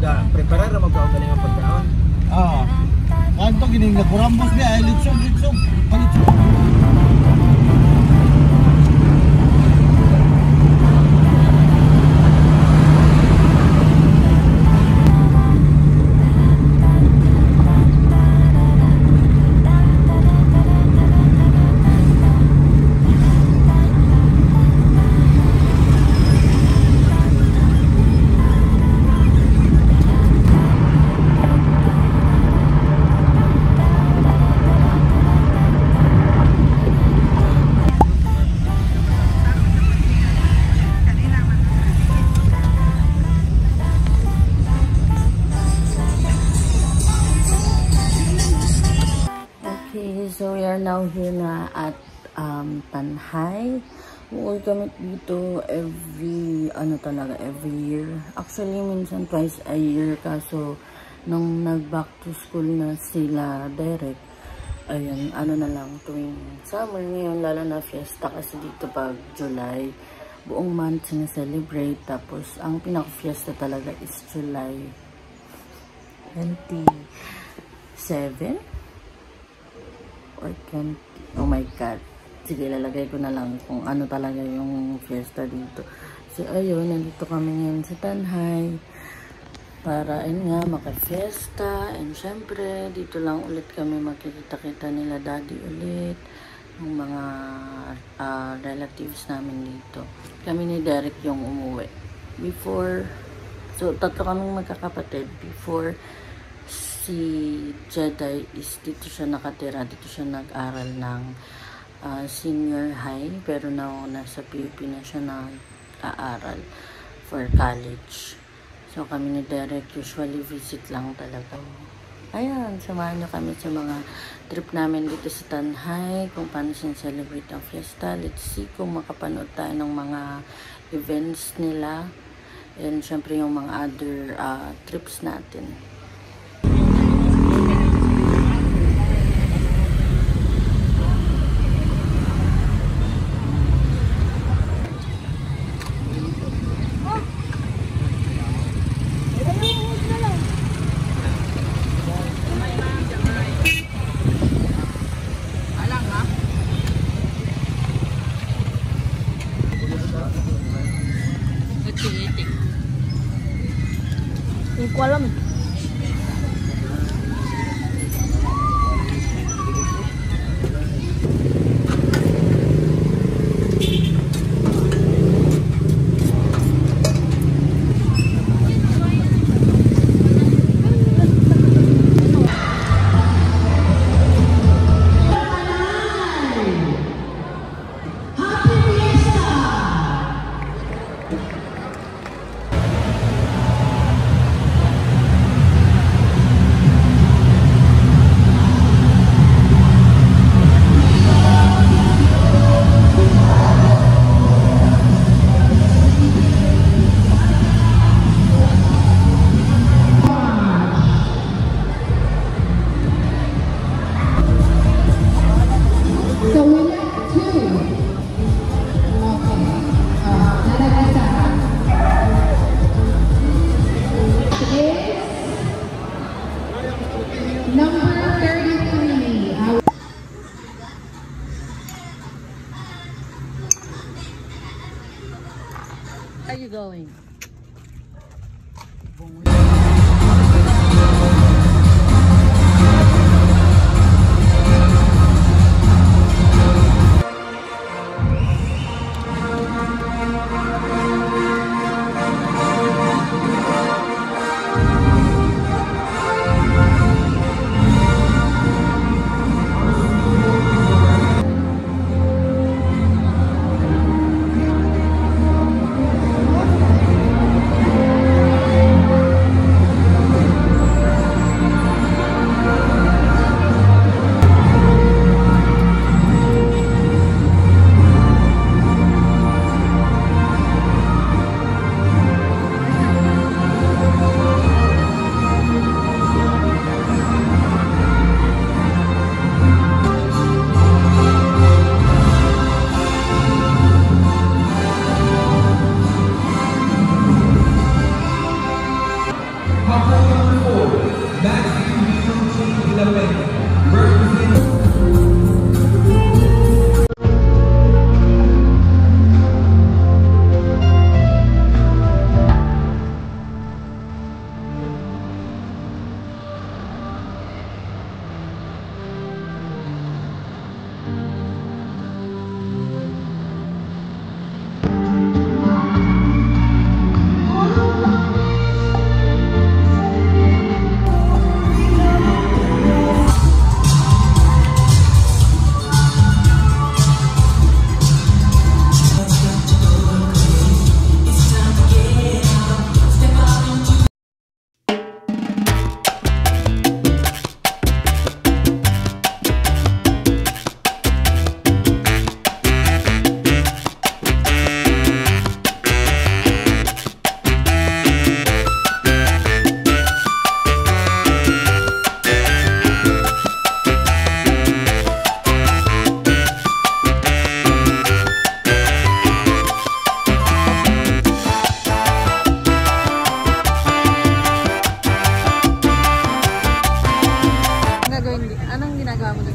Prepare ra magkaugaling ang pagkaon. Ah. Kanto gining kurambos niya, litsog. Palitsog. So we are now here na at Tanhay. Uuwi kami dito every year. Actually minsan twice a year, kaso nung nag back to school na sila Derek, ayun, na lang tuwing summer ngayon, lalo na fiesta kasi dito pag July, buong month sineselebrate. Tapos ang pinaka-fiesta talaga is July 27 or 20. Oh my god. Sige, lalagay ko na lang kung ano talaga yung fiesta dito. So, ayun, nandito kami ngayon sa Tanhay para, nga, maka-fiesta. And syempre, dito lang ulit kami makikita-kita nila daddy ulit, yung mga relatives namin dito. Kami ni Derek yung umuwi. Before, so, tatlo kaming magkakapatid. Before, si Jedi is dito siya nakatira, dito siya nag-aral ng senior high, pero now nasa PUP na siya nag-aaral for college. So kami ni Derek usually visit lang talaga. Ayan, samahan nyo kami sa mga trip namin dito sa Tanhay, kung paano siya-celebrate ang fiesta. Let's see kung makapanood tayo ng mga events nila, and syempre yung mga other trips natin. Hindi ko alam. Where are you going?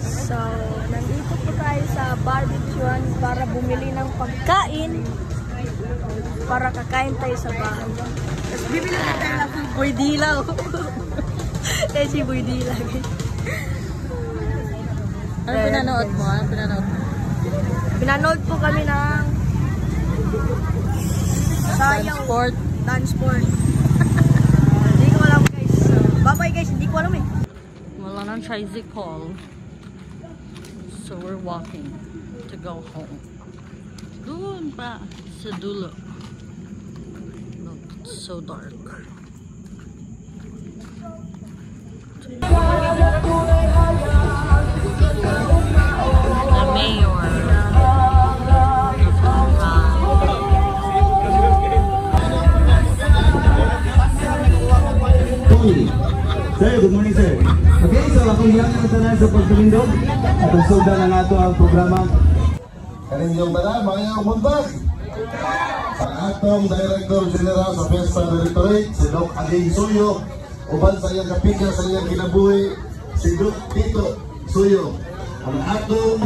So, nandito po tayo sa barbecuean para bumili ng pagkain para kakain tayo sa bahay. Tapos bibili na tayo ng Boy Dilaw. Eh, si Boy Dilaw. Ano pinanood mo? Ano pinanood mo? Pinanood po kami ng Sayaw. Sport. Dance sport. Hindi ko alam guys. Bye-bye guys, hindi ko alam eh. Wala nang tricycle. So we're walking to go home. Doon pa sa dulo. Look, it's so dark. The mayor. Sir, good morning sir. Okay, so akong ilang na tanan sa pagpalindog at ang suda na nato ang programa. Kaninyong tanan, mga iyong buntas. Ang atong Director General sa Fiesta Directorate, si Doc Ading Suyo, uban sa iyang kapitya sa iyang kinabuhi, si Doc Tito Suyo. Ang atong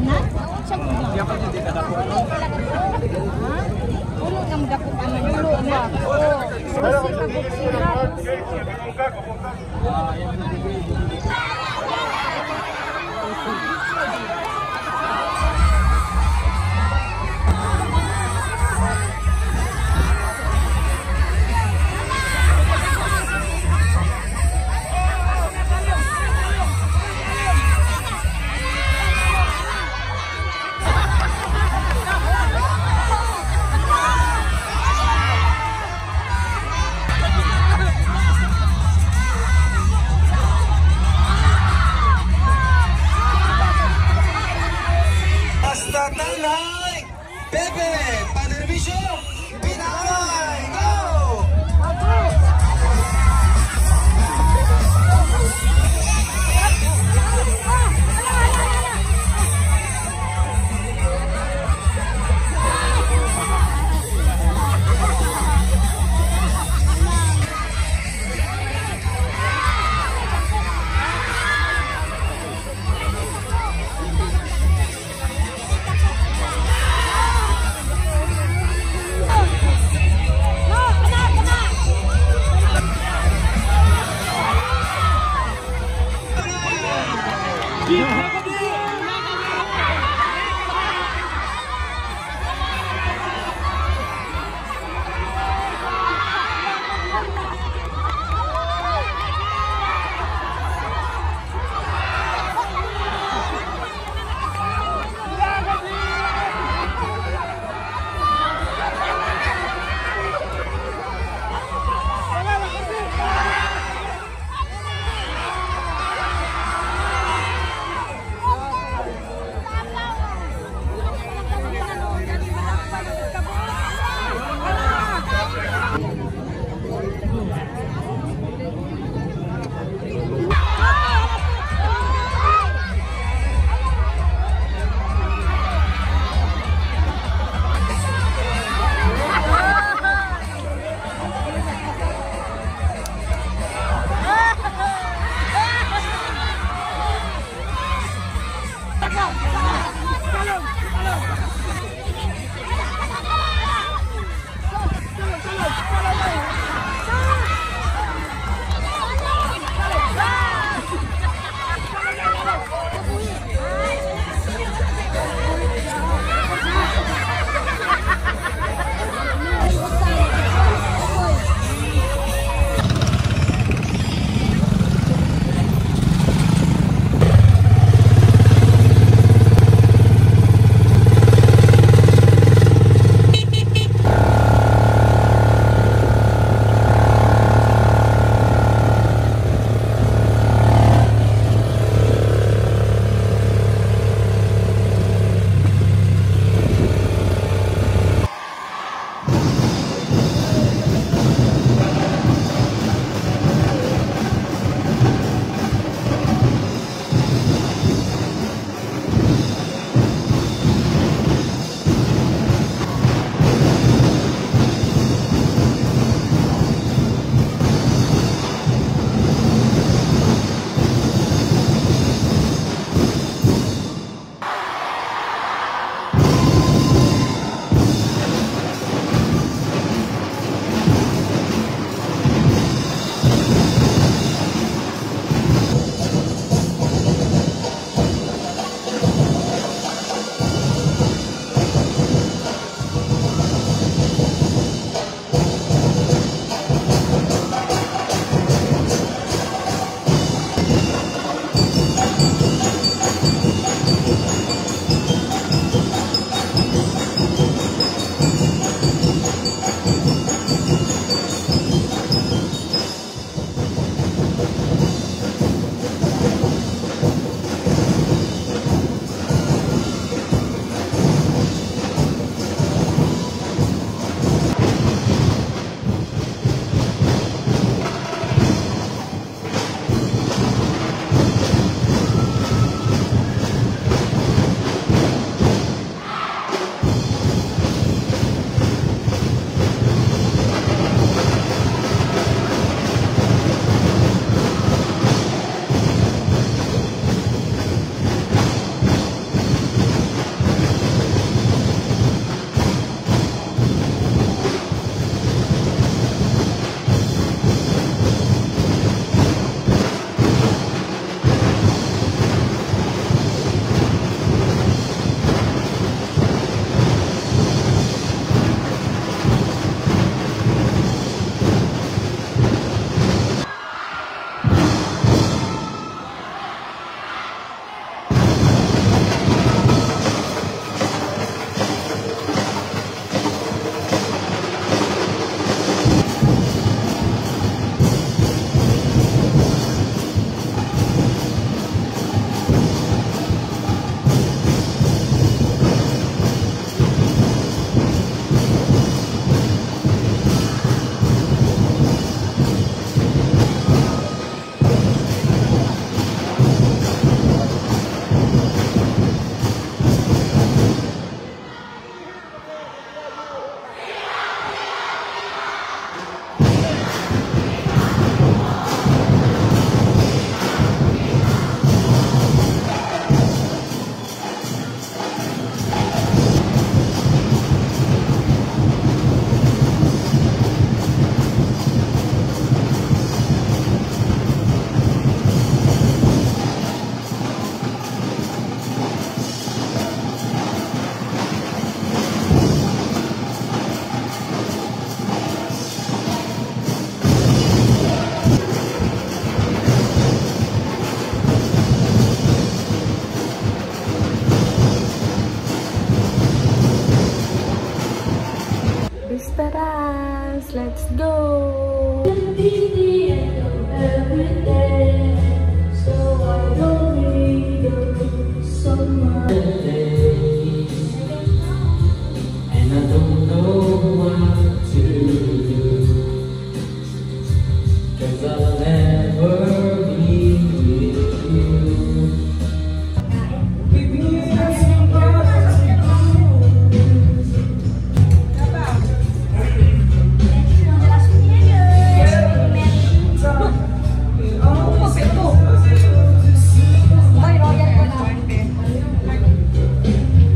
Let's go!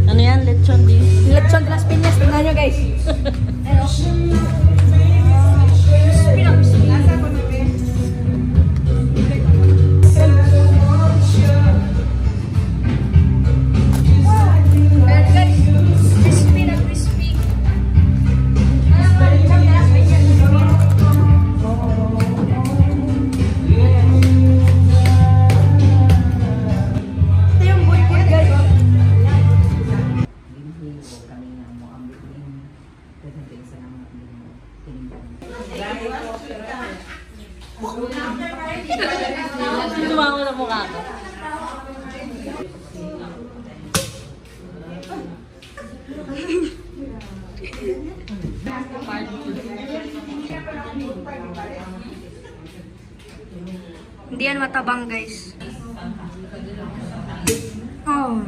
Ano yan? Lechon di? Lechon de las Piñas. Tingnan nyo guys. Tumawa na mukha ko. Hindi yan matabang guys. Oh.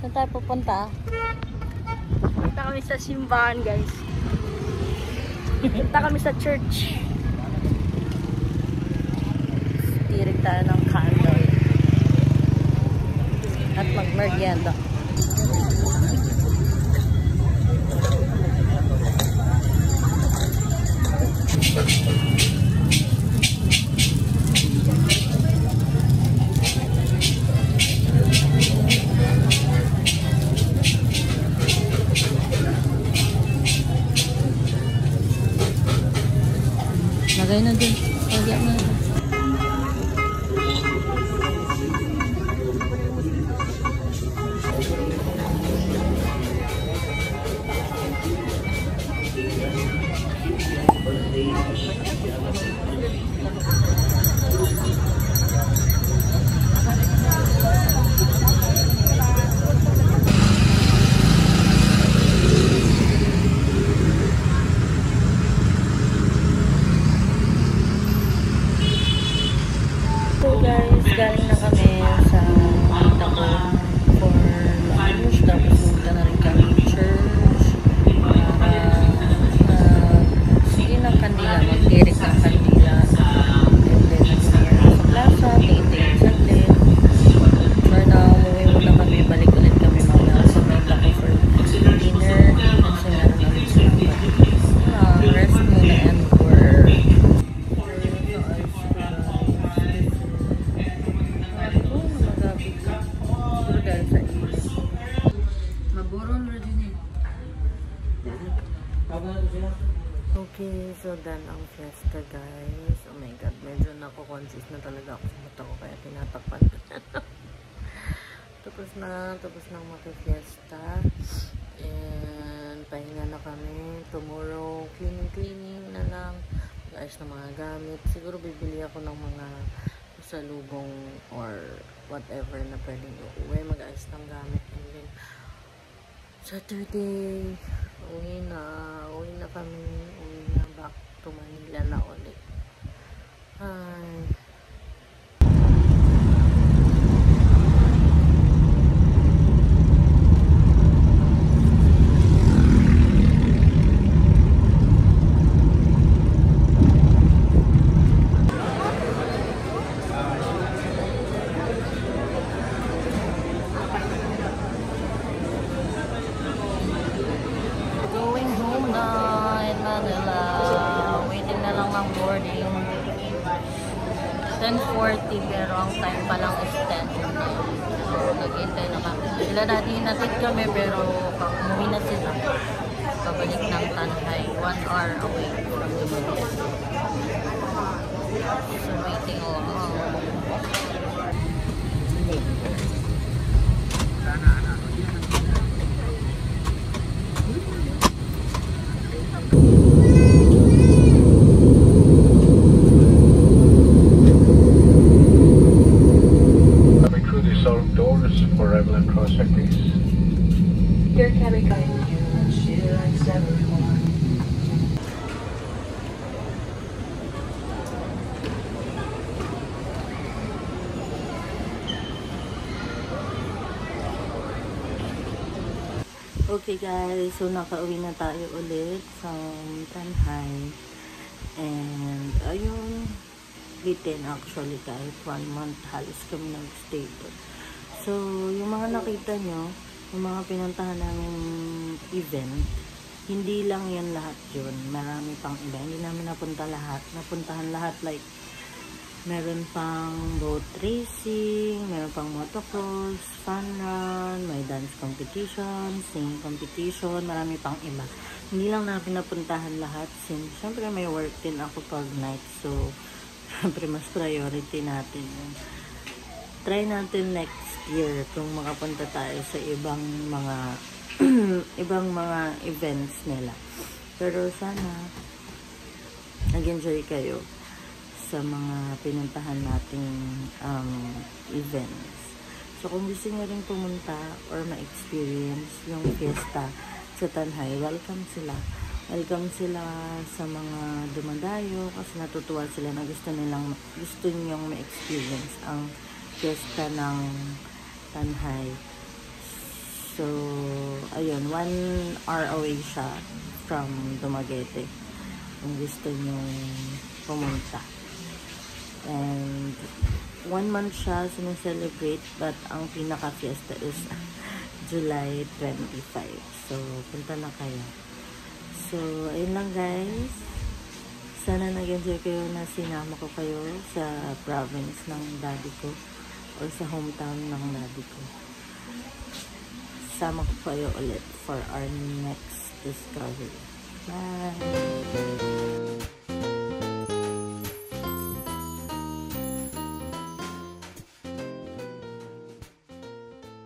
Saan tayo pupunta? Punta kami sa simbahan guys. Punta kami sa church. Tirik tayo ng candle. At mag-merienda. Lagay na dun. Lagyan na. So guys, galing na kami sa kita ko for lunch. Tapos punta na rin kami church para sige ng kandila, mag-direct ng kandila. And then sa plaza, tingin-tingin saglit. For now, umuwi muna kami, balik ulit kami mamaya sa may laki for dinner. Kasi meron namin sila rest muna and work. Okay, so done ang fiesta guys. Oh my god, medyo nako-consist na talaga ako sa mata ko kaya tinatakpan ko. tapos na maki-fiesta. And pahinga na kami. Tomorrow, cleaning na lang. Mag-ayos ng mga gamit. Siguro bibili ako ng mga salubong or whatever na pwedeng uuwi. Mag-ayos ng gamit. And then, Saturday, uwi na kami. Uwi na back to Manila na ulit. Hi. 10:40 pero ang time pa lang is 10. So, nag-intay na kami. Sila dati natin kami pero umuwi na sila. Pabalik ng Tanhay. 1 hour away from Dumaguete. So, waiting all. For Evelyn Crossing, please. Your carry card. Okay guys, so nakauwi na tayo ulit sa Tanhay. And ayun, bitin actually kahit 1 month halos kami nag-stay doon. So, yung mga nakita nyo, yung mga pinuntahan namin event, hindi lang yan lahat yun. Marami pang iba. Hindi namin napuntahan lahat. Like, meron pang boat racing, meron pang motocross, fun run, may dance competition, singing competition, marami pang iba. Hindi lang namin napuntahan lahat. Since, syempre may work din ako pag night. So, syempre mas priority natin yun. Try natin next year kung makapunta tayo sa ibang mga ibang mga events nila. Pero sana nag-enjoy kayo sa mga pinuntahan nating events. So kung gusto niyo rin pumunta or ma-experience yung fiesta sa Tanhay, welcome sila. Welcome sila sa mga dumadayo kasi natutuwa sila na gusto ninyong ma-experience ang fiesta ng Tanhay. So, ayun, 1 hour away siya from Dumaguete. Kung gusto nyong pumunta. And 1 month siya sineselebrate, but ang pinaka-fiesta is July 25. So, punta na kayo. So, ayun lang guys. Sana nag-enjoy kayo na sinama ko kayo sa province ng daddy ko or sa hometown ng daddy ko. Sama ko kayo ulit for our next discovery. Bye!